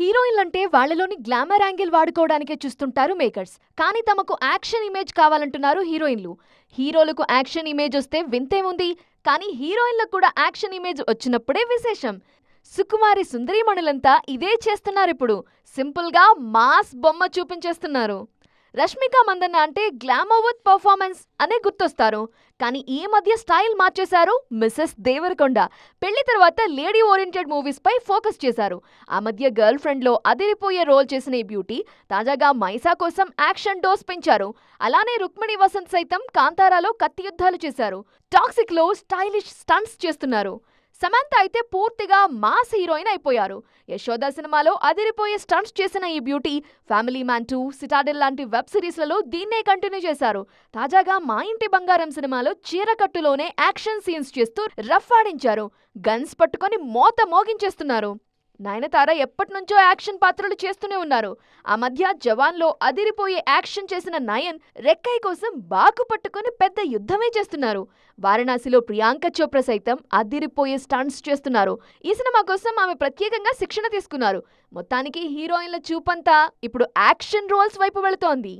హీరోయిన్లంటే వాళ్లలోని glamour angle వాడుకోవడానికే చూస్తుంటారు makers. కానీ తమకు యాక్షన్ ఇమేజ్ కావాలంటున్నారు హీరోయిన్లు. హీరోలకు యాక్షన్ ఇమేజ్ వస్తే వింతేముంది, కానీ హీరోయిన్లకు కూడా యాక్షన్ ఇమేజ్ వచ్చినప్పుడే విశేషం. సుకుమారి సుందరీమణులంతా ఇదే చేస్తున్నారిప్పుడు. సింపుల్గా మాస్ బొమ్మ చూపించేస్తున్నారు. రష్మిక మందన్న అంటే గ్లామర్ విత్ పర్ఫార్మెన్స్ అనే గుర్తొస్తారు. కానీ ఈ మధ్య స్టైల్ మార్చేశారు మిసెస్ దేవరకొండ. పెళ్లి తర్వాత లేడీ ఓరియంటెడ్ మూవీస్ పై ఫోకస్ చేశారు. ఆ మధ్య గర్ల్ ఫ్రెండ్ లో అదిరిపోయే రోల్ చేసిన ఈ బ్యూటీ తాజాగా మైసా కోసం యాక్షన్ డోస్ పెంచారు. అలానే రుక్మిణి వసంత్ సైతం కాంతారాలో కత్తి యుద్ధాలు చేశారు. టాక్సిక్ లో స్టైలిష్ స్టంట్స్ చేస్తున్నారు. సమంత అయితే పూర్తిగా మాస్ హీరోయిన్ అయిపోయారు. యశోద సినిమాలో అదిరిపోయే స్టంట్స్ చేసిన ఈ బ్యూటీ ఫ్యామిలీ మ్యాన్ 2, సిటాడెల్ లాంటి వెబ్ సిరీస్లలో దీన్నే కంటిన్యూ చేశారు. తాజాగా మా ఇంటి బంగారం సినిమాలో చీరకట్టులోనే యాక్షన్ సీన్స్ చేస్తూ రఫ్ ఆడించారు. గన్స్ పట్టుకొని మోత మోగించేస్తున్నారు. నయనతార ఎప్పటినుంచో యాక్షన్ పాత్రలు చేస్తూనే ఉన్నారు. ఆ మధ్య జవాన్లో అదిరిపోయే యాక్షన్ చేసిన నయన్ రెక్కై కోసం బాకు పట్టుకుని పెద్ద యుద్ధమే చేస్తున్నారు. వారణాసిలో ప్రియాంక చోప్రా సైతం అదిరిపోయే స్టంట్స్ చేస్తున్నారు. ఈ సినిమా కోసం ఆమె ప్రత్యేకంగా శిక్షణ తీసుకున్నారు. మొత్తానికి హీరోయిన్ల చూపంతా ఇప్పుడు యాక్షన్ రోల్స్ వైపు వెళుతోంది.